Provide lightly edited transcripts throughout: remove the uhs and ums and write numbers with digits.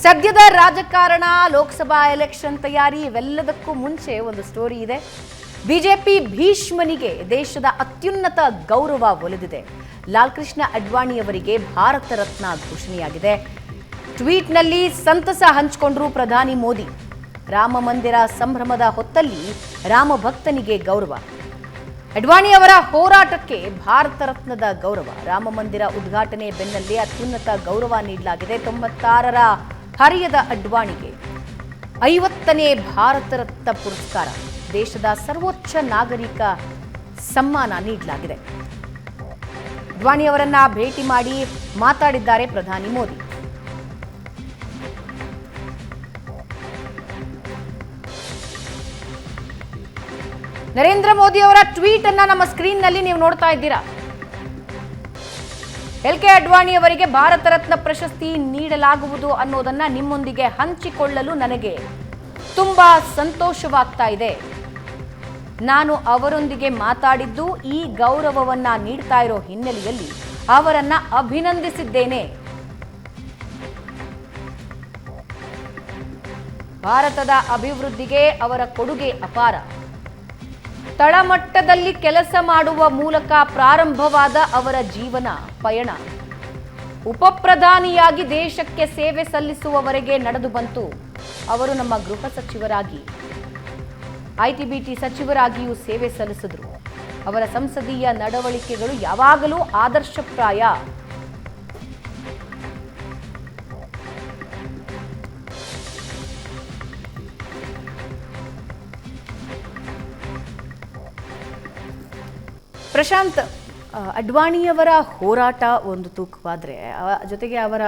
ಸದ್ಯದ ರಾಜಕಾರಣ, ಲೋಕಸಭಾ ಎಲೆಕ್ಷನ್ ತಯಾರಿ ಇವೆಲ್ಲದಕ್ಕೂ ಮುಂಚೆ ಒಂದು ಸ್ಟೋರಿ ಇದೆ. ಬಿಜೆಪಿ ಭೀಷ್ಮನಿಗೆ ದೇಶದ ಅತ್ಯುನ್ನತ ಗೌರವ ಒಲಿದಿದೆ. ಲಾಲ್ ಕೃಷ್ಣ ಅಡ್ವಾಣಿಯವರಿಗೆ ಭಾರತ ರತ್ನ ಘೋಷಣೆಯಾಗಿದೆ. ಟ್ವೀಟ್ನಲ್ಲಿ ಸಂತಸ ಹಂಚಿಕೊಂಡ್ರು ಪ್ರಧಾನಿ ಮೋದಿ. ರಾಮ ಮಂದಿರ ಸಂಭ್ರಮದ ಹೊತ್ತಲ್ಲಿ ರಾಮ ಭಕ್ತನಿಗೆ ಗೌರವ. ಅಡ್ವಾಣಿಯವರ ಹೋರಾಟಕ್ಕೆ ಭಾರತ ರತ್ನದ ಗೌರವ. ರಾಮ ಮಂದಿರ ಉದ್ಘಾಟನೆ ಬೆನ್ನಲ್ಲೇ ಅತ್ಯುನ್ನತ ಗೌರವ ನೀಡಲಾಗಿದೆ. 96ರ ಹರಿಯದ ಅಡ್ವಾಣಿಗೆ 50ನೇ ಭಾರತ ರತ್ನ ಪುರಸ್ಕಾರ, ದೇಶದ ಸರ್ವೋಚ್ಚ ನಾಗರಿಕ ಸಮ್ಮಾನ ನೀಡಲಾಗಿದೆ. ಅಡ್ವಾಣಿಯವರನ್ನ ಭೇಟಿ ಮಾಡಿ ಮಾತಾಡಿದ್ದಾರೆ ಪ್ರಧಾನಿ ಮೋದಿ. ನರೇಂದ್ರ ಮೋದಿ ಅವರ ಟ್ವೀಟ್ ಅನ್ನ ನಮ್ಮ ಸ್ಕ್ರೀನ್ ನಲ್ಲಿ ನೀವು ನೋಡ್ತಾ ಇದ್ದೀರಾ. ಎಲ್.ಕೆ. ಅಡ್ವಾಣಿ ಅವರಿಗೆ ಭಾರತ ರತ್ನ ಪ್ರಶಸ್ತಿ ನೀಡಲಾಗುವುದು ಅನ್ನೋದನ್ನ ನಿಮ್ಮೊಂದಿಗೆ ಹಂಚಿಕೊಳ್ಳಲು ನನಗೆ ತುಂಬಾ ಸಂತೋಷವಾಗ್ತಾ ಇದೆ. ನಾನು ಅವರೊಂದಿಗೆ ಮಾತಾಡಿದ್ದು ಈ ಗೌರವವನ್ನ ನೀಡ್ತಾ ಇರೋ ಹಿನ್ನೆಲೆಯಲ್ಲಿ ಅವರನ್ನ ಅಭಿನಂದಿಸಿದ್ದೇನೆ. ಭಾರತದ ಅಭಿವೃದ್ಧಿಗೆ ಅವರ ಕೊಡುಗೆ ಅಪಾರ. ತಳಮಟ್ಟದಲ್ಲಿ ಕೆಲಸ ಮಾಡುವ ಮೂಲಕ ಪ್ರಾರಂಭವಾದ ಅವರ ಜೀವನ ಪಯಣ ಉಪಪ್ರಧಾನಿಯಾಗಿ ದೇಶಕ್ಕೆ ಸೇವೆ ಸಲ್ಲಿಸುವವರೆಗೆ ನಡೆದು ಬಂತು. ಅವರು ನಮ್ಮ ಗೃಹ ಸಚಿವರಾಗಿ, ಐಟಿ-ಬಿಟಿ ಸಚಿವರಾಗಿಯೂ ಸೇವೆ ಸಲ್ಲಿಸಿದ್ರು. ಅವರ ಸಂಸದೀಯ ನಡವಳಿಕೆಗಳು ಯಾವಾಗಲೂ ಆದರ್ಶಪ್ರಾಯ. ಪ್ರಶಾಂತ್, ಅಡ್ವಾಣಿಯವರ ಹೋರಾಟ ಒಂದು ತೂಕವಾದರೆ ಜೊತೆಗೆ ಅವರ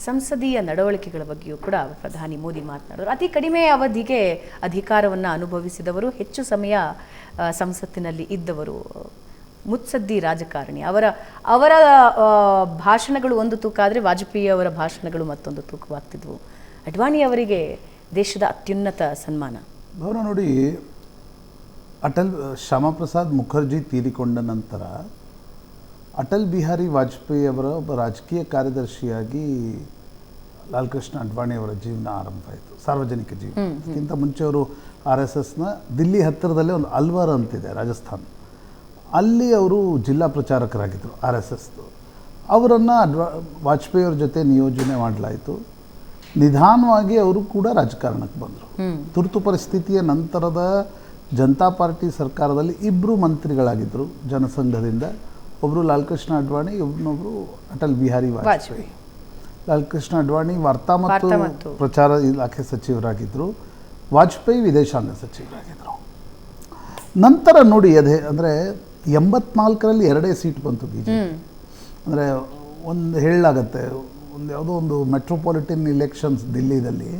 ಸಂಸದೀಯ ನಡವಳಿಕೆಗಳ ಬಗ್ಗೆಯೂ ಕೂಡ ಪ್ರಧಾನಿ ಮೋದಿ ಮಾತನಾಡಿದರು. ಅತಿ ಕಡಿಮೆ ಅವಧಿಗೆ ಅಧಿಕಾರವನ್ನು ಅನುಭವಿಸಿದವರು, ಹೆಚ್ಚು ಸಮಯ ಸಂಸತ್ತಿನಲ್ಲಿ ಇದ್ದವರು, ಮುತ್ಸದ್ದಿ ರಾಜಕಾರಣಿ. ಅವರ ಭಾಷಣಗಳು ಒಂದು ತೂಕ ಆದರೆ ವಾಜಪೇಯಿ ಅವರ ಭಾಷಣಗಳು ಮತ್ತೊಂದು ತೂಕವಾಗ್ತಿದ್ವು. ಅಡ್ವಾಣಿ ಅವರಿಗೆ ದೇಶದ ಅತ್ಯುನ್ನತ ಸನ್ಮಾನ. ಭವನ ನೋಡಿ, ಅಟಲ್ ಶ್ಯಾಮಪ್ರಸಾದ್ ಮುಖರ್ಜಿ ತೀರಿಕೊಂಡ ನಂತರ ಅಟಲ್ ಬಿಹಾರಿ ವಾಜಪೇಯಿ ಅವರ ಒಬ್ಬ ರಾಜಕೀಯ ಕಾರ್ಯದರ್ಶಿಯಾಗಿ ಲಾಲ್ ಕೃಷ್ಣ ಅಡ್ವಾಣಿಯವರ ಜೀವನ ಆರಂಭ ಆಯಿತು, ಸಾರ್ವಜನಿಕ ಜೀವನ. ಅದಕ್ಕಿಂತ ಮುಂಚೆ ಅವರು RSSನ ದಿಲ್ಲಿ ಹತ್ತಿರದಲ್ಲೇ ಒಂದು ಅಲ್ವಾರ್ ಅಂತಿದೆ, ರಾಜಸ್ಥಾನ್, ಅಲ್ಲಿ ಅವರು ಜಿಲ್ಲಾ ಪ್ರಚಾರಕರಾಗಿದ್ದರು RSSದು. ಅವರನ್ನು ವಾಜಪೇಯಿ ಅವ್ರ ಜೊತೆ ನಿಯೋಜನೆ ಮಾಡಲಾಯಿತು. ನಿಧಾನವಾಗಿ ಅವರು ಕೂಡ ರಾಜಕಾರಣಕ್ಕೆ ಬಂದರು. ತುರ್ತು ಪರಿಸ್ಥಿತಿಯ ನಂತರದ ಜನತಾ ಪಾರ್ಟಿ ಸರ್ಕಾರದಲ್ಲಿ ಇಬ್ಬರು ಮಂತ್ರಿಗಳಾಗಿದ್ದರು ಜನಸಂಘದಿಂದ. ಒಬ್ಬರು ಲಾಲ್ ಕೃಷ್ಣ ಅಡ್ವಾಣಿ, ಇನ್ನೊಬ್ಬರು ಅಟಲ್ ಬಿಹಾರಿ ವಾಜಪೇಯಿ. ಲಾಲ್ ಕೃಷ್ಣ ಅಡ್ವಾಣಿ ವಾರ್ತಾ ಮತ್ತು ಪ್ರಚಾರ ಇಲಾಖೆ ಸಚಿವರಾಗಿದ್ದರು. ವಾಜಪೇಯಿ ವಿದೇಶಾಂಗ ಸಚಿವರಾಗಿದ್ದರು. ನಂತರ ನೋಡಿ, ಅಂದರೆ 84ರಲ್ಲಿ 2 ಸೀಟ್ ಬಂತು BJP. ಅಂದರೆ ಒಂದು ಹೇಳಲಾಗತ್ತೆ, ಯಾವುದೋ ಒಂದು ಮೆಟ್ರೋಪಾಲಿಟನ್ ಇಲೆಕ್ಷನ್ಸ್ ದಿಲ್ಲಿದಲ್ಲಿ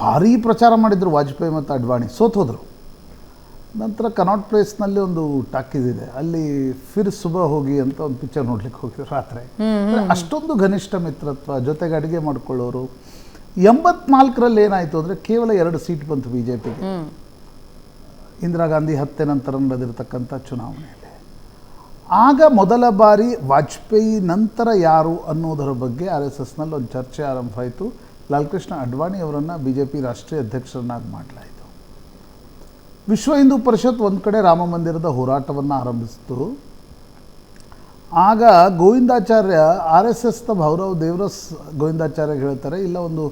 ಭಾರೀ ಪ್ರಚಾರ ಮಾಡಿದರು ವಾಜಪೇಯಿ ಮತ್ತು ಅಡ್ವಾಣಿ, ಸೋತೋದ್ರು. ನಂತರ ಕನಾಟ್ ಪ್ಲೇಸ್ನಲ್ಲಿ ಒಂದು ಟಾಕೀಸ್ ಇದೆ, ಅಲ್ಲಿ ಫಿರ್ ಸುಬಹ ಹೋಗಿ ಅಂತ ಒಂದು ಪಿಕ್ಚರ್ ನೋಡ್ಲಿಕ್ಕೆ ಹೋಗಿದ್ರು ರಾತ್ರಿ. ಅಷ್ಟೊಂದು ಘನಿಷ್ಠ ಮಿತ್ರತ್ವ, ಜೊತೆಗೆ ಅಡುಗೆ ಮಾಡ್ಕೊಳ್ಳೋರು. 84ರಲ್ಲಿ ಏನಾಯಿತು ಅಂದರೆ ಕೇವಲ 2 ಸೀಟ್ ಬಂತು BJPಗೆ, ಇಂದಿರಾ ಗಾಂಧಿ ಹತ್ಯೆ ನಂತರ ನಡೆದಿರ್ತಕ್ಕಂಥ ಚುನಾವಣೆಯಲ್ಲಿ. ಆಗ ಮೊದಲ ಬಾರಿ ವಾಜಪೇಯಿ ನಂತರ ಯಾರು ಅನ್ನೋದರ ಬಗ್ಗೆ RSSನಲ್ಲಿ ಒಂದು ಚರ್ಚೆ ಆರಂಭ ಆಯಿತು. ಲಾಲ್ ಕೃಷ್ಣ ಅಡ್ವಾಣಿ ಅವರನ್ನು BJP ರಾಷ್ಟ್ರೀಯ ಅಧ್ಯಕ್ಷರನ್ನಾಗಿ ಮಾಡಲಾಯಿತು. ವಿಶ್ವ ಹಿಂದೂ ಪರಿಷತ್ ಒಂದು ಕಡೆ ರಾಮ ಮಂದಿರದ ಹೋರಾಟವನ್ನು ಆರಂಭಿಸಿತು. ಆಗ ಗೋವಿಂದಾಚಾರ್ಯ, RSSನ ಭೌರವ್ ದೇವರಸ್ ಗೋವಿಂದಾಚಾರ್ಯ ಹೇಳ್ತಾರೆ, ಇಲ್ಲ ಒಂದು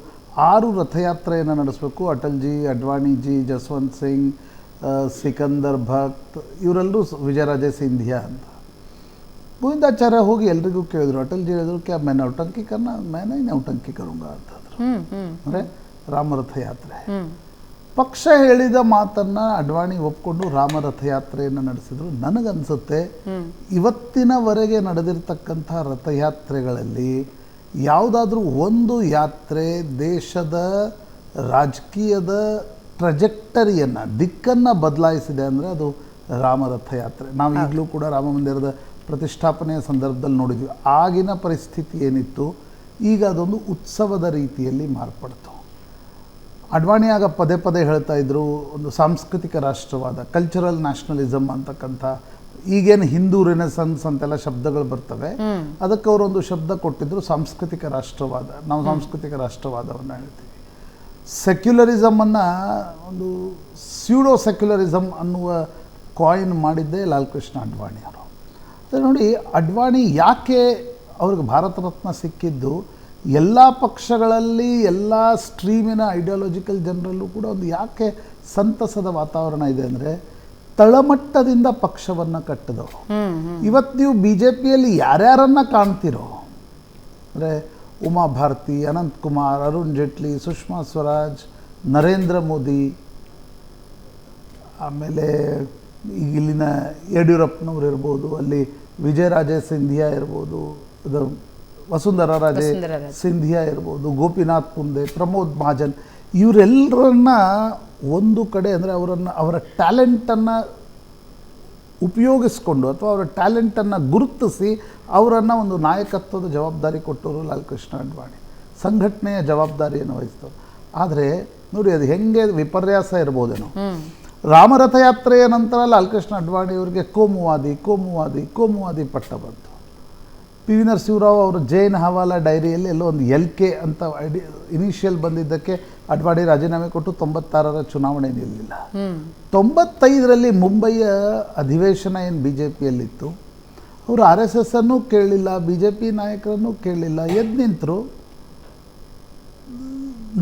6 ರಥಯಾತ್ರೆಯನ್ನು ನಡೆಸಬೇಕು. ಅಟಲ್ಜಿ, ಅಡ್ವಾಣಿಜಿ, ಜಸ್ವಂತ್ ಸಿಂಗ್, ಸಿಕಂದರ್ ಭಕ್ತ್, ಇವರೆಲ್ಲರೂ ವಿಜಯರಾಜೇ ಸಿಂಧಿಯಾ ಅಂತ. ಗೋವಿಂದಾಚಾರ್ಯ ಹೋಗಿ ಎಲ್ರಿಗೂ ಕೇಳಿದ್ರು. ಅಟಲ್ಜಿ ಹೇಳಿದ್ರು, ಕ್ಯಾ ಮೈ ನೌಟಂಕಿ ಕರ್ನಾ, ಮೈ ನೈ ನೌಟಂಕಿ ಕರುಂಗಾ ಅಂತಂದ್ರು. ಅಂದರೆ ರಾಮರಥಯಾತ್ರೆ. ಪಕ್ಷ ಹೇಳಿದ ಮಾತನ್ನು ಅಡ್ವಾಣಿ ಒಪ್ಕೊಂಡು ರಾಮರಥಯಾತ್ರೆಯನ್ನು ನಡೆಸಿದ್ರು. ನನಗನ್ಸುತ್ತೆ ಇವತ್ತಿನವರೆಗೆ ನಡೆದಿರ್ತಕ್ಕಂಥ ರಥಯಾತ್ರೆಗಳಲ್ಲಿ ಯಾವುದಾದ್ರೂ ಒಂದು ಯಾತ್ರೆ ದೇಶದ ರಾಜಕೀಯದ ಟ್ರಜೆಕ್ಟರಿಯನ್ನು, ದಿಕ್ಕನ್ನು ಬದಲಾಯಿಸಿದೆ ಅಂದರೆ ಅದು ರಾಮರಥಯಾತ್ರೆ. ನಾವು ಈಗಲೂ ಕೂಡ ರಾಮ ಮಂದಿರದ ಪ್ರತಿಷ್ಠಾಪನೆಯ ಸಂದರ್ಭದಲ್ಲಿ ನೋಡಿದ್ವಿ. ಆಗಿನ ಪರಿಸ್ಥಿತಿ ಏನಿತ್ತು, ಈಗ ಅದೊಂದು ಉತ್ಸವದ ರೀತಿಯಲ್ಲಿ ಮಾರ್ಪಡ್ತು. ಅಡ್ವಾಣಿ ಆಗ ಪದೇ ಪದೇ ಹೇಳ್ತಾ ಇದ್ರು, ಒಂದು ಸಾಂಸ್ಕೃತಿಕ ರಾಷ್ಟ್ರವಾದ, ಕಲ್ಚರಲ್ ನ್ಯಾಷನಲಿಸಮ್ ಅಂತಕ್ಕಂಥ ಈಗೇನು ಹಿಂದೂ ರೆನೆಸನ್ಸ್ ಅಂತೆಲ್ಲ ಶಬ್ದಗಳು ಬರ್ತವೆ, ಅದಕ್ಕೆ ಅವರೊಂದು ಶಬ್ದ ಕೊಟ್ಟಿದ್ರು ಸಾಂಸ್ಕೃತಿಕ ರಾಷ್ಟ್ರವಾದ. ನಾವು ಸಾಂಸ್ಕೃತಿಕ ರಾಷ್ಟ್ರವಾದವನ್ನು ಹೇಳ್ತೀವಿ. ಸೆಕ್ಯುಲರಿಸಮನ್ನು ಒಂದು ಸ್ಯೂಡೋ ಸೆಕ್ಯುಲರಿಸಮ್ ಅನ್ನುವ ಕಾಯಿನ್ ಮಾಡಿದ್ದೇ ಲಾಲ್ ಕೃಷ್ಣ ಅಡ್ವಾಣಿ ಅವರು. ಅದೇ ನೋಡಿ, ಅಡ್ವಾಣಿ ಯಾಕೆ ಅವ್ರಿಗೆ ಭಾರತ ರತ್ನ ಸಿಕ್ಕಿದ್ದು, ಎಲ್ಲ ಪಕ್ಷಗಳಲ್ಲಿ ಎಲ್ಲ ಸ್ಟ್ರೀಮಿನ ಐಡಿಯಾಲಜಿಕಲ್ ಜನರಲ್ಲೂ ಕೂಡ ಒಂದು ಯಾಕೆ ಸಂತಸದ ವಾತಾವರಣ ಇದೆ ಅಂದರೆ, ತಳಮಟ್ಟದಿಂದ ಪಕ್ಷವನ್ನು ಕಟ್ಟಿದವರು. ಇವತ್ತು ನೀವು ಬಿ ಜೆ ಪಿಯಲ್ಲಿ ಯಾರ್ಯಾರನ್ನ ಕಾಣ್ತಿರೋ ಅಂದರೆ ಉಮಾ ಭಾರತಿ, ಅನಂತ್ ಕುಮಾರ್, ಅರುಣ್ ಜೇಟ್ಲಿ, ಸುಷ್ಮಾ ಸ್ವರಾಜ್, ನರೇಂದ್ರ ಮೋದಿ, ಆಮೇಲೆ ಇಲ್ಲಿನ ಯಡಿಯೂರಪ್ಪನವ್ರು ಇರ್ಬೋದು, ಅಲ್ಲಿ ವಿಜಯರಾಜೇ ಸಿಂಧಿಯಾ ಇರ್ಬೋದು, ಅದು ವಸುಂಧರಾ ರಾಜೇ ಸಿಂಧಿಯಾ ಇರ್ಬೋದು, ಗೋಪಿನಾಥ್ ಮುಂದೆ, ಪ್ರಮೋದ್ ಮಹಾಜನ್, ಇವರೆಲ್ಲರನ್ನ ಒಂದು ಕಡೆ ಅಂದರೆ ಅವರ ಟ್ಯಾಲೆಂಟನ್ನು ಉಪಯೋಗಿಸ್ಕೊಂಡು ಅಥವಾ ಅವರ ಟ್ಯಾಲೆಂಟನ್ನು ಗುರುತಿಸಿ ಅವರನ್ನು ಒಂದು ನಾಯಕತ್ವದ ಜವಾಬ್ದಾರಿ ಕೊಟ್ಟವರು ಲಾಲ್ ಕೃಷ್ಣ ಅಡ್ವಾಣಿ. ಸಂಘಟನೆಯ ಜವಾಬ್ದಾರಿಯನ್ನು ವಹಿಸ್ತವ್ರು. ಆದರೆ ನೋಡಿ, ಅದು ಹೆಂಗೆ ವಿಪರ್ಯಾಸ ಇರ್ಬೋದೇನೋ, ರಾಮರಥಯಾತ್ರೆಯ ನಂತರ ಲಾಲ್ ಕೃಷ್ಣ ಅಡ್ವಾಣಿ ಅವರಿಗೆ ಕೋಮುವಾದಿ ಪಟ್ಟ ಬಂತು. ಪಿ ವಿ ನರಸಿಂಹರಾವ್ ಅವರು ಜೈನ್ ಹವಾಲಾ ಡೈರಿಯಲ್ಲಿ ಎಲ್ಲೋ ಒಂದು LK ಅಂತ ಇನಿಷಿಯಲ್ ಬಂದಿದ್ದಕ್ಕೆ ಅಡ್ವಾಣಿ ರಾಜೀನಾಮೆ ಕೊಟ್ಟು 96ರ ಚುನಾವಣೆ ನಿಲ್ಲಿಲ್ಲ. 95ರಲ್ಲಿ ಮುಂಬಯಿಯ ಅಧಿವೇಶನ ಏನು ಬಿ ಜೆ ಪಿಯಲ್ಲಿತ್ತು, ಅವರು RSS ಅನ್ನು ಕೇಳಲಿಲ್ಲ, BJP ನಾಯಕರನ್ನು ಕೇಳಲಿಲ್ಲ, ಎದ್ದು ನಿಂತರು.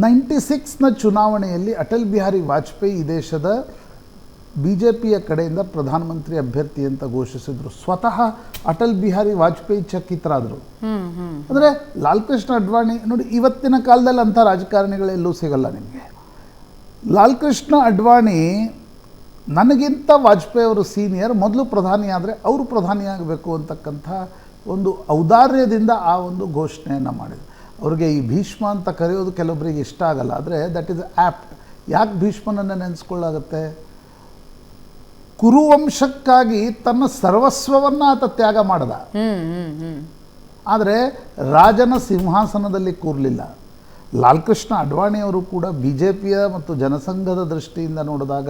96ನ ಚುನಾವಣೆಯಲ್ಲಿ ಅಟಲ್ ಬಿಹಾರಿ ವಾಜಪೇಯಿ ಈ ದೇಶದ BJPಯ ಕಡೆಯಿಂದ ಪ್ರಧಾನಮಂತ್ರಿ ಅಭ್ಯರ್ಥಿ ಅಂತ ಘೋಷಿಸಿದ್ರು. ಸ್ವತಃ ಅಟಲ್ ಬಿಹಾರಿ ವಾಜಪೇಯಿ ಚಕಿತರಾದರು. ಅಂದರೆ ಲಾಲ್ ಕೃಷ್ಣ ಅಡ್ವಾಣಿ ನೋಡಿ, ಇವತ್ತಿನ ಕಾಲದಲ್ಲಿ ಅಂಥ ರಾಜಕಾರಣಿಗಳೆಲ್ಲೂ ಸಿಗಲ್ಲ ನಿಮಗೆ. ಲಾಲ್ ಕೃಷ್ಣ ಅಡ್ವಾಣಿ ನನಗಿಂತ ವಾಜಪೇಯಿ ಅವರು ಸೀನಿಯರ್, ಮೊದಲು ಪ್ರಧಾನಿ ಆದರೆ ಅವರು ಪ್ರಧಾನಿಯಾಗಬೇಕು ಅಂತಕ್ಕಂಥ ಒಂದು ಔದಾರ್ಯದಿಂದ ಆ ಒಂದು ಘೋಷಣೆಯನ್ನು ಮಾಡಿದರು. ಅವ್ರಿಗೆ ಈ ಭೀಷ್ಮ ಅಂತ ಕರೆಯೋದು ಕೆಲವೊಬ್ಬರಿಗೆ ಇಷ್ಟ ಆಗಲ್ಲ, ಆದರೆ ದಟ್ ಈಸ್ ಆ್ಯಪ್ಟ್. ಯಾಕೆ ಭೀಷ್ಮನನ್ನು ನೆನೆಸ್ಕೊಳ್ಳಾಗುತ್ತೆ? ಕುರುವಂಶಕ್ಕಾಗಿ ತನ್ನ ಸರ್ವಸ್ವವನ್ನು ಆತ ತ್ಯಾಗ ಮಾಡಿದ, ಆದರೆ ರಾಜನ ಸಿಂಹಾಸನದಲ್ಲಿ ಕೂರಲಿಲ್ಲ. ಲಾಲ್ ಕೃಷ್ಣ ಅಡ್ವಾಣಿಯವರು ಕೂಡ BJPಯ ಮತ್ತು ಜನಸಂಘದ ದೃಷ್ಟಿಯಿಂದ ನೋಡಿದಾಗ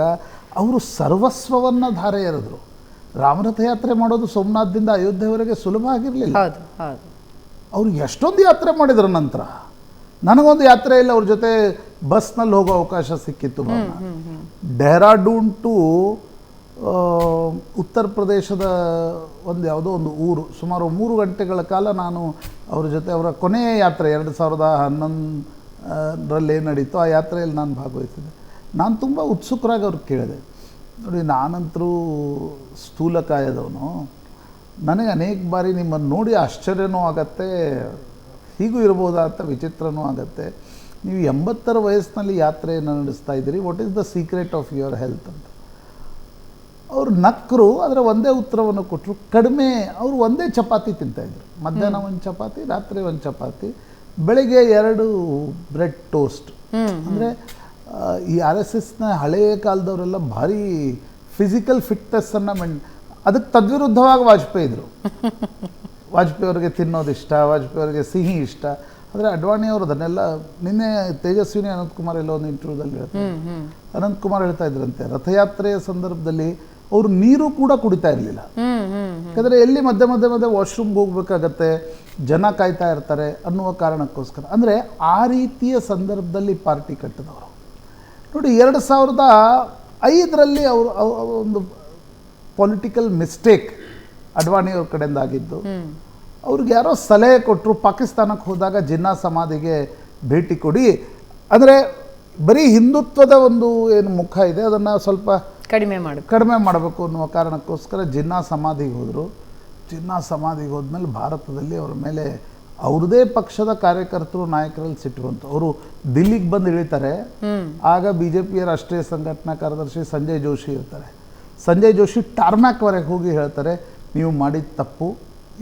ಅವರು ಸರ್ವಸ್ವವನ್ನು ಧಾರೆ ಎರೆದರು. ರಾಮರಥಯಾತ್ರೆ ಮಾಡೋದು ಸೋಮನಾಥದಿಂದ ಅಯೋಧ್ಯೆವರೆಗೆ ಸುಲಭ ಆಗಿರಲಿಲ್ಲ. ಅವರು ಎಷ್ಟೊಂದು ಯಾತ್ರೆ ಮಾಡಿದ್ರು. ನಂತರ ನನಗೊಂದು ಯಾತ್ರೆ ಇಲ್ಲ ಅವ್ರ ಜೊತೆ ಬಸ್ನಲ್ಲಿ ಹೋಗೋ ಅವಕಾಶ ಸಿಕ್ಕಿತ್ತು. ಡೆಹ್ರಾಡೂನ್ ಟು ಉತ್ತರ ಪ್ರದೇಶದ ಯಾವುದೋ ಒಂದು ಊರು, ಸುಮಾರು 3 ಗಂಟೆಗಳ ಕಾಲ ನಾನು ಅವ್ರ ಜೊತೆ, ಅವರ ಕೊನೆಯ ಯಾತ್ರೆ 2011ರಲ್ಲಿ ಏನು ನಡೀತೋ ಆ ಯಾತ್ರೆಯಲ್ಲಿ ನಾನು ಭಾಗವಹಿಸಿದ್ದೆ. ನಾನು ತುಂಬ ಉತ್ಸುಕರಾಗಿ ಅವ್ರಿಗೆ ಕೇಳಿದೆ. ನೋಡಿ, ನಾನಂತರೂ ಸ್ಥೂಲಕಾಯದವನು, ನನಗೆ ಅನೇಕ ಬಾರಿ ನಿಮ್ಮನ್ನು ನೋಡಿ ಆಶ್ಚರ್ಯನೂ ಆಗತ್ತೆ, ಹೀಗೂ ಇರ್ಬೋದಾ ಅಂತ ವಿಚಿತ್ರನೂ ಆಗತ್ತೆ. ನೀವು 80ರ ವಯಸ್ಸಿನಲ್ಲಿ ಯಾತ್ರೆಯನ್ನು ನಡೆಸ್ತಾ ಇದ್ದೀರಿ, what is the secret of your health ಅಂತ. ಅವರು ನಕ್ಕರು, ಅದರ ಒಂದೇ ಉತ್ತರವನ್ನು ಕೊಟ್ಟರು. ಕಡಿಮೆ, ಅವರು ಒಂದೇ ಚಪಾತಿ ತಿಂತಾಯಿದ್ರು. ಮಧ್ಯಾಹ್ನ 1 ಚಪಾತಿ, ರಾತ್ರಿ 1 ಚಪಾತಿ, ಬೆಳಗ್ಗೆ 2 ಬ್ರೆಡ್ ಟೋಸ್ಟ್. ಅಂದರೆ ಈ RSSನ ಹಳೆಯ ಕಾಲದವರೆಲ್ಲ ಭಾರಿ ಫಿಸಿಕಲ್ ಫಿಟ್ನೆಸ್ಸನ್ನು ಅದಕ್ಕೆ ತದ್ವಿರುದ್ಧವಾಗಿ ವಾಜಪೇಯಿ ಇದ್ದರು. ವಾಜಪೇಯಿ ಅವರಿಗೆ ತಿನ್ನೋದು ಇಷ್ಟ, ವಾಜಪೇಯಿ ಅವರಿಗೆ ಸಿಹಿ ಇಷ್ಟ. ಆದರೆ ಅಡ್ವಾಣಿ ಅವರು ಅದನ್ನೆಲ್ಲ, ನಿನ್ನೆ ತೇಜಸ್ವಿನಿ ಅನಂತಕುಮಾರ್ ಎಲ್ಲೋ ಒಂದು ಇಂಟರ್ವ್ಯೂದಲ್ಲಿ ಹೇಳ್ತಾರೆ, ಅನಂತಕುಮಾರ್ ಹೇಳ್ತಾ ಇದ್ರಂತೆ, ರಥಯಾತ್ರೆಯ ಸಂದರ್ಭದಲ್ಲಿ ಅವರು ನೀರು ಕೂಡ ಕುಡಿತಾ ಇರಲಿಲ್ಲ. ಯಾಕಂದರೆ ಎಲ್ಲಿ ಮಧ್ಯೆ ವಾಶ್ರೂಮ್ಗೆ ಹೋಗ್ಬೇಕಾಗತ್ತೆ, ಜನ ಕಾಯ್ತಾ ಇರ್ತಾರೆ ಅನ್ನುವ ಕಾರಣಕ್ಕೋಸ್ಕರ. ಅಂದರೆ ಆ ರೀತಿಯ ಸಂದರ್ಭದಲ್ಲಿ ಪಾರ್ಟಿ ಕಟ್ಟಿದವರು. ನೋಡಿ, 2005ರಲ್ಲಿ ಅವರು ಒಂದು ಪೊಲಿಟಿಕಲ್ ಮಿಸ್ಟೇಕ್ ಅಡ್ವಾಣಿಯವ್ರ ಕಡೆಯಿಂದ ಆಗಿದ್ದು. ಅವ್ರಿಗೆ ಯಾರೋ ಸಲಹೆ ಕೊಟ್ಟರು, ಪಾಕಿಸ್ತಾನಕ್ಕೆ ಹೋದಾಗ ಜಿನ್ನಾ ಸಮಾಧಿಗೆ ಭೇಟಿ ಕೊಡಿ, ಅಂದರೆ ಬರೀ ಹಿಂದುತ್ವದ ಒಂದು ಏನು ಮುಖ ಇದೆ ಅದನ್ನು ಸ್ವಲ್ಪ ಕಡಿಮೆ ಮಾಡಬೇಕು ಅನ್ನುವ ಕಾರಣಕ್ಕೋಸ್ಕರ ಜಿನ್ನಾ ಸಮಾಧಿಗೆ ಹೋದರು. ಜಿನ್ನಾ ಸಮಾಧಿಗೆ ಹೋದ್ಮೇಲೆ ಭಾರತದಲ್ಲಿ ಅವರ ಮೇಲೆ ಅವ್ರದೇ ಪಕ್ಷದ ಕಾರ್ಯಕರ್ತರು, ನಾಯಕರಲ್ಲಿ ಸಿಟ್ಟು ಬಂತು. ಅವರು ದಿಲ್ಲಿಗೆ ಬಂದು ಇಳಿತಾರೆ. ಆಗ BJPಯ ರಾಷ್ಟ್ರೀಯ ಸಂಘಟನಾ ಕಾರ್ಯದರ್ಶಿ ಸಂಜಯ್ ಜೋಶಿ ಇರ್ತಾರೆ. ಸಂಜಯ್ ಜೋಶಿ ಟಾರ್ಮ್ಯಾಕ್ವರೆಗೆ ಹೋಗಿ ಹೇಳ್ತಾರೆ, ನೀವು ಮಾಡಿದ ತಪ್ಪು,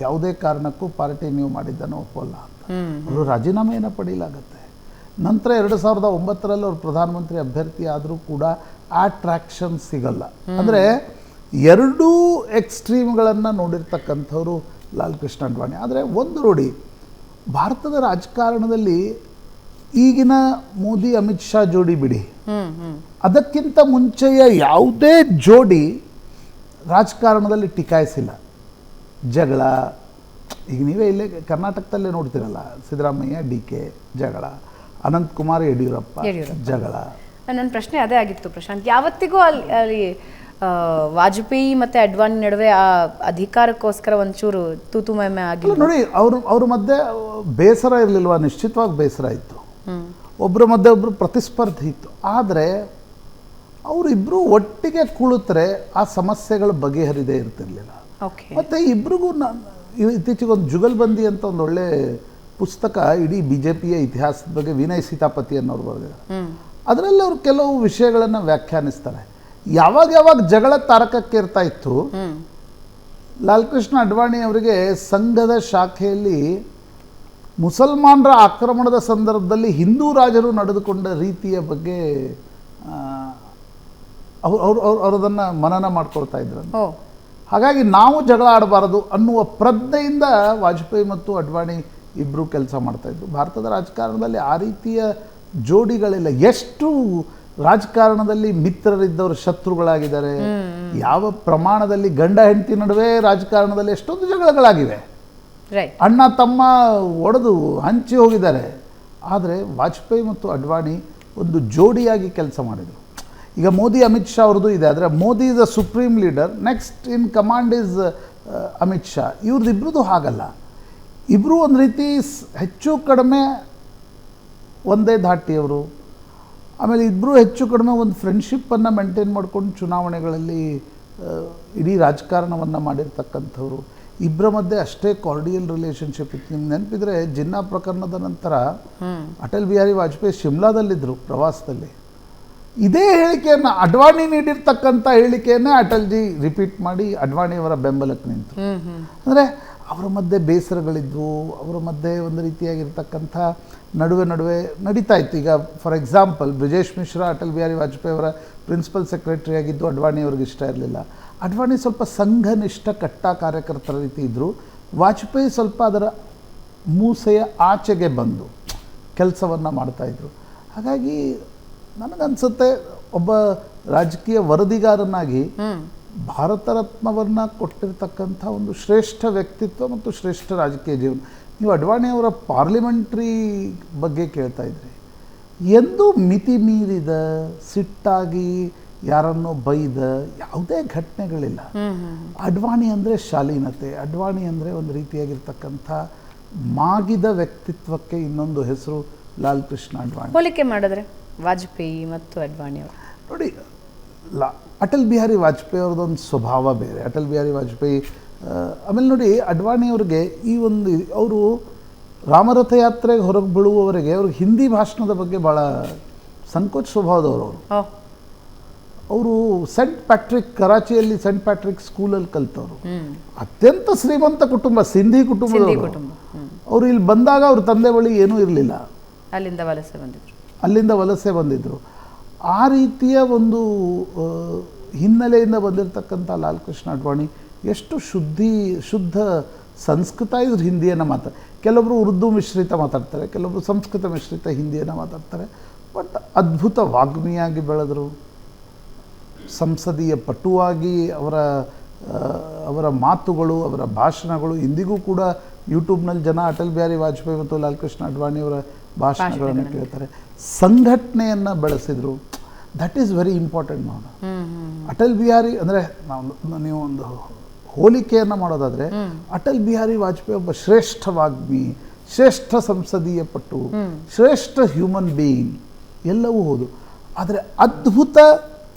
ಯಾವುದೇ ಕಾರಣಕ್ಕೂ ಪಾರ್ಟಿ ನೀವು ಮಾಡಿದ್ದನ್ನು ಒಪ್ಪಲ್ಲ ಅಂತ. ಅವರು ರಾಜೀನಾಮೆಯನ್ನು ಪಡೀಲಾಗತ್ತೆ. ನಂತರ 2009ರಲ್ಲಿ ಅವರು ಪ್ರಧಾನಮಂತ್ರಿ ಅಭ್ಯರ್ಥಿ ಆದರೂ ಕೂಡ ಆ ಟ್ರ್ಯಾಕ್ಷನ್ ಸಿಗಲ್ಲ. ಅಂದರೆ ಎರಡೂ ಎಕ್ಸ್ಟ್ರೀಮ್ಗಳನ್ನು ನೋಡಿರ್ತಕ್ಕಂಥವ್ರು ಲಾಲ್ ಕೃಷ್ಣ ಅಡ್ವಾಣಿ. ಆದರೆ ಒಂದು ನೋಡಿ, ಭಾರತದ ರಾಜಕಾರಣದಲ್ಲಿ ಈಗಿನ ಮೋದಿ ಅಮಿತ್ ಶಾ ಜೋಡಿ ಬಿಡಿ, ಅದಕ್ಕಿಂತ ಮುಂಚೆಯ ಯಾವುದೇ ಜೋಡಿ ರಾಜಕಾರಣದಲ್ಲಿ ಟಿಕಾಯಿಸಿಲ್ಲ. ಜಗಳ, ಈಗ ನೀವೇ ಇಲ್ಲೇ ಕರ್ನಾಟಕದಲ್ಲೇ ನೋಡ್ತಿರಲ್ಲ, ಸಿದ್ದರಾಮಯ್ಯ DK ಜಗಳ, ಅನಂತಕುಮಾರ್ ಯಡಿಯೂರಪ್ಪ ಜಗಳ. ನನ್ನ ಪ್ರಶ್ನೆ ಅದೇ ಆಗಿತ್ತು ಪ್ರಶಾಂತ್, ಯಾವತ್ತಿಗೂ ಅಲ್ಲಿ ವಾಜಪೇಯಿ ಮತ್ತು ಅಡ್ವಾಣಿ ನಡುವೆ ಆ ಅಧಿಕಾರಕ್ಕೋಸ್ಕರ ಒಂಚೂರು ತೂತು ಮೈಮೆ ಆಗಿಲ್ಲ ನೋಡಿ. ಅವ್ರ ಮಧ್ಯೆ ಬೇಸರ ಇರಲಿಲ್ವಾ? ನಿಶ್ಚಿತವಾಗಿ ಬೇಸರ ಇತ್ತು. ಒಬ್ಬರ ಮಧ್ಯೆ ಒಬ್ಬರು ಪ್ರತಿಸ್ಪರ್ಧಿ ಇತ್ತು. ಆದರೆ ಅವರಿಬ್ಬರು ಒಟ್ಟಿಗೆ ಕುಳಿತರೆ ಆ ಸಮಸ್ಯೆಗಳು ಬಗೆಹರಿದೇ ಇರ್ತಿರ್ಲಿಲ್ಲ. ಮತ್ತು ಇಬ್ರಿಗೂ ಇತ್ತೀಚೆಗೆ ಒಂದು ಜುಗಲ್ಬಂದಿ ಅಂತ ಒಂದು ಒಳ್ಳೆ ಪುಸ್ತಕ ಇಡೀ BJPಯ ಇತಿಹಾಸದ ಬಗ್ಗೆ ವಿನಯ್ ಸೀತಾಪತಿ ಅನ್ನೋರು ಬರೆದಿದ್ದಾರೆ. ಅದರಲ್ಲಿ ಅವರು ಕೆಲವು ವಿಷಯಗಳನ್ನು ವ್ಯಾಖ್ಯಾನಿಸ್ತಾರೆ. ಯಾವಾಗ ಜಗಳ ತಾರಕಕ್ಕೆ ಇರ್ತಾ ಇತ್ತು, ಲಾಲ್ ಕೃಷ್ಣ ಅಡ್ವಾಣಿ ಅವರಿಗೆ ಸಂಘದ ಶಾಖೆಯಲ್ಲಿ ಮುಸಲ್ಮಾನರ ಆಕ್ರಮಣದ ಸಂದರ್ಭದಲ್ಲಿ ಹಿಂದೂ ರಾಜರು ನಡೆದುಕೊಂಡ ರೀತಿಯ ಬಗ್ಗೆ ಅವರದನ್ನು ಮನನ ಮಾಡ್ಕೊಳ್ತಾ ಇದ್ರು. ಹಾಗಾಗಿ ನಾವು ಜಗಳ ಆಡಬಾರದು ಅನ್ನುವ ಪ್ರಜ್ಞೆಯಿಂದ ವಾಜಪೇಯಿ ಮತ್ತು ಅಡ್ವಾಣಿ ಇಬ್ಬರು ಕೆಲಸ ಮಾಡ್ತಾಯಿದ್ರು. ಭಾರತದ ರಾಜಕಾರಣದಲ್ಲಿ ಆ ರೀತಿಯ ಜೋಡಿಗಳಿಲ್ಲ. ಎಷ್ಟು ರಾಜಕಾರಣದಲ್ಲಿ ಮಿತ್ರರಿದ್ದವರು ಶತ್ರುಗಳಾಗಿದ್ದಾರೆ, ಯಾವ ಪ್ರಮಾಣದಲ್ಲಿ ಗಂಡ ಹೆಂಡತಿ ನಡುವೆ ರಾಜಕಾರಣದಲ್ಲಿ ಎಷ್ಟೊಂದು ಜಗಳಗಳಾಗಿವೆ, ಅಣ್ಣ ತಮ್ಮ ಒಡೆದು ಹಂಚಿ ಹೋಗಿದ್ದಾರೆ. ಆದರೆ ವಾಜಪೇಯಿ ಮತ್ತು ಅಡ್ವಾಣಿ ಒಂದು ಜೋಡಿಯಾಗಿ ಕೆಲಸ ಮಾಡಿದರು. ಈಗ ಮೋದಿ ಅಮಿತ್ ಶಾ ಅವ್ರದ್ದು ಇದೆ, ಆದರೆ Modi is a supreme leader, next in command is Amit Shah. ಇವ್ರದ್ದಿಬ್ರದ್ದು ಹಾಗಲ್ಲ. ಇಬ್ಬರು ಒಂದು ರೀತಿ ಹೆಚ್ಚು ಕಡಿಮೆ ಒಂದೇ ಧಾಟಿಯವರು. ಆಮೇಲೆ ಇಬ್ಬರು ಹೆಚ್ಚು ಕಡಿಮೆ ಒಂದು ಫ್ರೆಂಡ್ಶಿಪ್ಪನ್ನು ಮೇಂಟೈನ್ ಮಾಡ್ಕೊಂಡು ಚುನಾವಣೆಗಳಲ್ಲಿ ಇಡೀ ರಾಜಕಾರಣವನ್ನು ಮಾಡಿರ್ತಕ್ಕಂಥವ್ರು. ಇಬ್ಬರ ಮಧ್ಯೆ ಅಷ್ಟೇ ಕಾರ್ಡಿಯಲ್ ರಿಲೇಷನ್ಶಿಪ್ ಇತ್ತು. ನಿಮ್ಗೆ ನೆನಪಿದ್ರೆ ಜಿನ್ನಾ ಪ್ರಕರಣದ ನಂತರ ಅಟಲ್ ಬಿಹಾರಿ ವಾಜಪೇಯಿ ಶಿಮ್ಲಾದಲ್ಲಿದ್ದರು ಪ್ರವಾಸದಲ್ಲಿ. ಇದೇ ಹೇಳಿಕೆಯನ್ನು ಅಡ್ವಾಣಿ ನೀಡಿರ್ತಕ್ಕಂಥ ಹೇಳಿಕೆಯನ್ನೇ ಅಟಲ್ಜಿ ರಿಪೀಟ್ ಮಾಡಿ ಅಡ್ವಾಣಿಯವರ ಬೆಂಬಲಕ್ಕೆ ನಿಂತು. ಅಂದರೆ ಅವರ ಮಧ್ಯೆ ಬೇಸರಗಳಿದ್ವು, ಅವರ ಮಧ್ಯೆ ಒಂದು ರೀತಿಯಾಗಿರ್ತಕ್ಕಂಥ ನಡುವೆ ನಡೀತಾ ಇತ್ತು. ಈಗ ಫಾರ್ ಎಕ್ಸಾಂಪಲ್ ಬ್ರಿಜೇಶ್ ಮಿಶ್ರಾ ಅಟಲ್ ಬಿಹಾರಿ ವಾಜಪೇಯಿ ಅವರ ಪ್ರಿನ್ಸಿಪಲ್ ಸೆಕ್ರೆಟರಿ ಆಗಿದ್ದು ಅಡ್ವಾಣಿ ಅವ್ರಿಗೆ ಇಷ್ಟ ಇರಲಿಲ್ಲ. ಅಡ್ವಾಣಿ ಸ್ವಲ್ಪ ಸಂಘನಿಷ್ಠ ಕಟ್ಟ ಕಾರ್ಯಕರ್ತರ ರೀತಿ ಇದ್ದರು. ವಾಜಪೇಯಿ ಸ್ವಲ್ಪ ಅದರ ಮೂಸೆಯ ಆಚೆಗೆ ಬಂದು ಕೆಲಸವನ್ನು ಮಾಡ್ತಾಯಿದ್ರು. ಹಾಗಾಗಿ ನನಗನ್ಸುತ್ತೆ ಒಬ್ಬ ರಾಜಕೀಯ ವರದಿಗಾರನಾಗಿ ಭಾರತ ರತ್ನವನ್ನು ಕೊಟ್ಟಿರ್ತಕ್ಕಂಥ ಒಂದು ಶ್ರೇಷ್ಠ ವ್ಯಕ್ತಿತ್ವ ಮತ್ತು ಶ್ರೇಷ್ಠ ರಾಜಕೀಯ ಜೀವನ. ನೀವು ಅಡ್ವಾಣಿಯವರ ಪಾರ್ಲಿಮೆಂಟ್ರಿ ಬಗ್ಗೆ ಕೇಳ್ತಾ ಇದ್ರಿ. ಎಂದೂ ಮಿತಿ ಮೀರಿದ, ಸಿಟ್ಟಾಗಿ ಯಾರನ್ನೋ ಬೈದ ಯಾವುದೇ ಘಟನೆಗಳಿಲ್ಲ. ಅಡ್ವಾಣಿ ಅಂದರೆ ಶಾಲೀನತೆ, ಅಡ್ವಾಣಿ ಅಂದರೆ ಒಂದು ರೀತಿಯಾಗಿರ್ತಕ್ಕಂಥ ಮಾಗಿದ ವ್ಯಕ್ತಿತ್ವಕ್ಕೆ ಇನ್ನೊಂದು ಹೆಸರು ಲಾಲ್ ಕೃಷ್ಣ ಅಡ್ವಾಣಿ. ಹೋಲಿಕೆ ಮಾಡಿದ್ರೆ ವಾಜಪೇಯಿ ಮತ್ತು ಅಡ್ವಾಣಿ ಅವರು ನೋಡಿ, ಅಟಲ್ ಬಿಹಾರಿ ವಾಜಪೇಯಿ ಅವ್ರದ್ದೊಂದು ಸ್ವಭಾವ ಬೇರೆ. ಅಟಲ್ ಬಿಹಾರಿ ವಾಜಪೇಯಿ ಆಮೇಲೆ ನೋಡಿ, ಅಡ್ವಾಣಿಯವ್ರಿಗೆ ಈ ಒಂದು ಅವರು ರಾಮರಥಯಾತ್ರೆಗೆ ಹೊರಗೆ ಬೀಳುವವರೆಗೆ ಅವ್ರಿಗೆ ಹಿಂದಿ ಭಾಷಣದ ಬಗ್ಗೆ ಭಾಳ ಸಂಕೋಚ ಸ್ವಭಾವದವರು. ಅವರು ಸೆಂಟ್ ಪ್ಯಾಟ್ರಿಕ್, ಕರಾಚಿಯಲ್ಲಿ ಸೆಂಟ್ ಪ್ಯಾಟ್ರಿಕ್ ಸ್ಕೂಲಲ್ಲಿ ಕಲಿತವರು. ಅತ್ಯಂತ ಶ್ರೀಮಂತ ಕುಟುಂಬ, ಸಿಂಧಿ ಕುಟುಂಬದವರು. ಅವರು ಇಲ್ಲಿ ಬಂದಾಗ ಅವ್ರ ತಂದೆ ಬಳಿ ಏನೂ ಇರಲಿಲ್ಲ, ಅಲ್ಲಿಂದ ವಲಸೆ ಬಂದಿದ್ದರು. ಆ ರೀತಿಯ ಒಂದು ಹಿನ್ನೆಲೆಯಿಂದ ಬಂದಿರತಕ್ಕಂಥ ಲಾಲ್ ಕೃಷ್ಣ ಅಡ್ವಾಣಿ ಎಷ್ಟು ಶುದ್ಧ ಸಂಸ್ಕೃತ ಇದ್ರ ಹಿಂದಿಯನ್ನು ಕೆಲವೊಬ್ಬರು ಉರ್ದು ಮಿಶ್ರಿತ ಮಾತಾಡ್ತಾರೆ, ಕೆಲವೊಬ್ಬರು ಸಂಸ್ಕೃತ ಮಿಶ್ರಿತ ಹಿಂದಿಯನ್ನು ಮಾತಾಡ್ತಾರೆ. ಬಟ್ ಅದ್ಭುತ ವಾಗ್ಮಿಯಾಗಿ ಬೆಳೆದರು, ಸಂಸದೀಯ ಪಟುವಾಗಿ ಅವರ ಮಾತುಗಳು, ಅವರ ಭಾಷಣಗಳು ಇಂದಿಗೂ ಕೂಡ ಯೂಟ್ಯೂಬ್ನಲ್ಲಿ ಜನ ಅಟಲ್ ಬಿಹಾರಿ ವಾಜಪೇಯಿ ಮತ್ತು ಲಾಲ್ ಕೃಷ್ಣ ಅಡ್ವಾಣಿಯವರ ಭಾಷಣಗಳನ್ನು ಕೇಳ್ತಾರೆ. ಸಂಘಟನೆಯನ್ನು ಬೆಳೆಸಿದರು. That is very important. ನಾವು ಅಟಲ್ ಬಿಹಾರಿ ಅಂದರೆ ನೀವು ಒಂದು ಹೋಲಿಕೆಯನ್ನು ಮಾಡೋದಾದರೆ ಅಟಲ್ ಬಿಹಾರಿ ವಾಜಪೇಯಿ ಒಬ್ಬ ಶ್ರೇಷ್ಠ ವಾಗ್ಮಿ, ಶ್ರೇಷ್ಠ ಸಂಸದೀಯ ಪಟು, ಶ್ರೇಷ್ಠ ಹ್ಯೂಮನ್ ಬೀಯಿಂಗ್ ಎಲ್ಲವೂ ಹೌದು. ಆದರೆ ಅದ್ಭುತ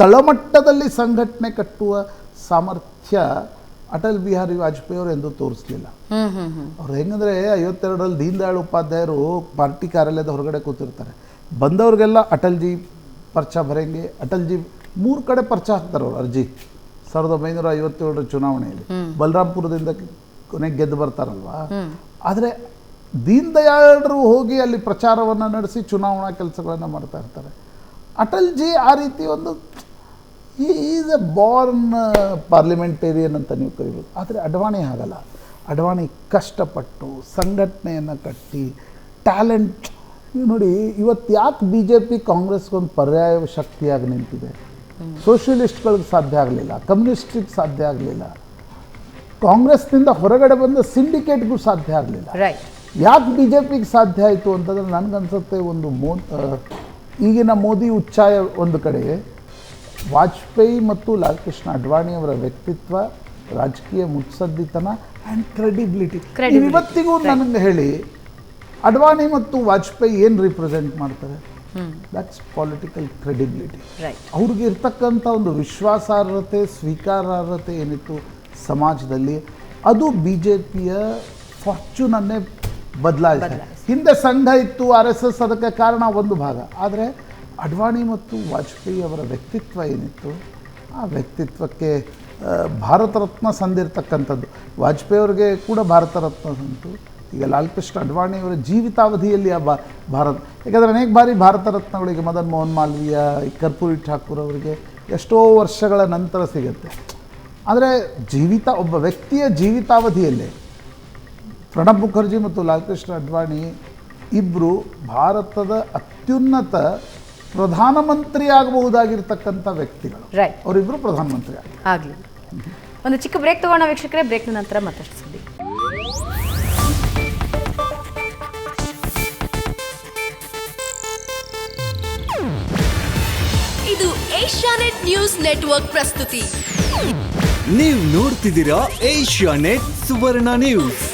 ತಳಮಟ್ಟದಲ್ಲಿ ಸಂಘಟನೆ ಕಟ್ಟುವ ಸಾಮರ್ಥ್ಯ ಅಟಲ್ ಬಿಹಾರಿ ವಾಜಪೇಯಿ ಅವರು ಎಂದೂ ತೋರಿಸಲಿಲ್ಲ. ಅವ್ರು ಹೆಂಗಂದರೆ 52ರಲ್ಲಿ ದೀನ್ ದಯಾಳ್ ಉಪಾಧ್ಯಾಯರು ಪಾರ್ಟಿ ಕಾರ್ಯಾಲಯದ ಹೊರಗಡೆ ಕೂತಿರ್ತಾರೆ. ಬಂದವ್ರಿಗೆಲ್ಲ ಅಟಲ್ಜಿ ಪರ್ಚಾ ಭರೆಂಗೆ, ಅಟಲ್ಜಿ 3 ಕಡೆ ಪರ್ಚಾ ಹಾಕ್ತಾರೆ ಅವರು ಅರ್ಜಿ. 1957ರ ಚುನಾವಣೆಯಲ್ಲಿ ಬಲರಾಮ್ಪುರದಿಂದ ಕೊನೆಗೆ ಗೆದ್ದು ಬರ್ತಾರಲ್ವಾ. ಆದರೆ ದೀನ್ ದಯಾಳರು ಹೋಗಿ ಅಲ್ಲಿ ಪ್ರಚಾರವನ್ನು ನಡೆಸಿ ಚುನಾವಣಾ ಕೆಲಸಗಳನ್ನು ಮಾಡ್ತಾ ಇರ್ತಾರೆ. ಅಟಲ್ಜಿ ಆ ರೀತಿ ಒಂದು ಈಸ್ ಎ ಬಾರ್ನ್ ಪಾರ್ಲಿಮೆಂಟೇರಿಯನ್ ಅಂತ ನೀವು ಕರಿಬೋದು. ಆದರೆ ಅಡ್ವಾಣಿ ಹಾಗಲ್ಲ. ಅಡ್ವಾಣಿ ಕಷ್ಟಪಟ್ಟು ಸಂಘಟನೆಯನ್ನು ಕಟ್ಟಿ ಟ್ಯಾಲೆಂಟ್. ನೀವು ನೋಡಿ, ಇವತ್ತು ಯಾಕೆ BJP ಕಾಂಗ್ರೆಸ್ಗೊಂದು ಪರ್ಯಾಯ ಶಕ್ತಿಯಾಗಿ ನಿಂತಿದೆ? ಸೋಷಿಯಲಿಸ್ಟ್ಗಳಿಗೆ ಸಾಧ್ಯ ಆಗಲಿಲ್ಲ, ಕಮ್ಯುನಿಸ್ಟಿಗೆ ಸಾಧ್ಯ ಆಗಲಿಲ್ಲ, ಕಾಂಗ್ರೆಸ್ನಿಂದ ಹೊರಗಡೆ ಬಂದ ಸಿಂಡಿಕೇಟ್ಗೂ ಸಾಧ್ಯ ಆಗಲಿಲ್ಲ. ರೈಟ್. ಯಾಕೆ ಬಿ ಜೆ ಪಿಗೆ ಸಾಧ್ಯ ಆಯಿತು ಅಂತಂದರೆ ನನಗನ್ಸುತ್ತೆ ಒಂದು ಈಗಿನ ಮೋದಿ ಉಚ್ಚಾಯ ಒಂದು ಕಡೆ, ವಾಜಪೇಯಿ ಮತ್ತು ಲಾಲ್ ಕೃಷ್ಣ ಅಡ್ವಾಣಿಯವರ ವ್ಯಕ್ತಿತ್ವ, ರಾಜಕೀಯ ಮುತ್ಸದ್ದಿತನ ಆ್ಯಂಡ್ ಕ್ರೆಡಿಬಿಲಿಟಿ. ಇವತ್ತಿಗೂ ನನಗೆ ಹೇಳಿ ಅಡ್ವಾಣಿ ಮತ್ತು ವಾಜಪೇಯಿ ಏನು ರಿಪ್ರೆಸೆಂಟ್ ಮಾಡ್ತಾರೆ? That's political credibility. ಅವ್ರಿಗೆ ಇರ್ತಕ್ಕಂಥ ಒಂದು ವಿಶ್ವಾಸಾರ್ಹತೆ, ಸ್ವೀಕಾರಾರ್ಹತೆ ಏನಿತ್ತು ಸಮಾಜದಲ್ಲಿ, ಅದು ಬಿ ಜೆ ಪಿಯ ಫಾರ್ಚೂನನ್ನೇ ಬದಲಾಯಿಸಿದೆ. ಹಿಂದೆ ಸಂಘ ಇತ್ತು, RSS ಅದಕ್ಕೆ ಕಾರಣ ಒಂದು ಭಾಗ. ಆದರೆ ಅಡ್ವಾಣಿ ಮತ್ತು ವಾಜಪೇಯಿ ಅವರ ವ್ಯಕ್ತಿತ್ವ ಏನಿತ್ತು, ಆ ವ್ಯಕ್ತಿತ್ವಕ್ಕೆ ಭಾರತ ರತ್ನ ಸಂದಿರ್ತಕ್ಕಂಥದ್ದು. ವಾಜಪೇಯಿ ಅವರಿಗೆ ಕೂಡ ಭಾರತ ರತ್ನ ಸಂತು. ಈಗ ಲಾಲ್ ಕೃಷ್ಣ ಅಡ್ವಾಣಿಯವರ ಜೀವಿತಾವಧಿಯಲ್ಲಿ ಆ ಭಾರತ, ಯಾಕಂದರೆ ಅನೇಕ ಬಾರಿ ಭಾರತ ರತ್ನಗಳಿಗೆ ಮದನ್ ಮೋಹನ್ ಮಾಲ್ವೀಯ, ಕರ್ಪೂರಿ ಠಾಕೂರ್ ಅವರಿಗೆ ಎಷ್ಟೋ ವರ್ಷಗಳ ನಂತರ ಸಿಗುತ್ತೆ. ಆದರೆ ಒಬ್ಬ ವ್ಯಕ್ತಿಯ ಜೀವಿತಾವಧಿಯಲ್ಲೇ ಪ್ರಣಬ್ ಮುಖರ್ಜಿ ಮತ್ತು ಲಾಲ್ ಕೃಷ್ಣ ಅಡ್ವಾಣಿ ಇಬ್ಬರು ಭಾರತದ ಅತ್ಯುನ್ನತ ಪ್ರಧಾನಮಂತ್ರಿ ಆಗಬಹುದಾಗಿರ್ತಕ್ಕಂಥ ವ್ಯಕ್ತಿಗಳು. ಅವರಿಬ್ಬರು ಪ್ರಧಾನಮಂತ್ರಿ ಆಗಲಿ. ಒಂದು ಚಿಕ್ಕ ಬ್ರೇಕ್ ತಗೋಣ ವೀಕ್ಷಕರೇ. ಬ್ರೇಕ್ನ ನಂತರ ಮತ್ತಷ್ಟು ಸುದ್ದಿ. ಇದು ಏಷ್ಯಾನೆಟ್ ನ್ಯೂಸ್ ನೆಟ್ವರ್ಕ್ ಪ್ರಸ್ತುತಿ. ನೀವು ನೋಡ್ತಿದ್ದೀರಾ ಏಷ್ಯಾನೆಟ್ ಸುವರ್ಣ ನ್ಯೂಸ್.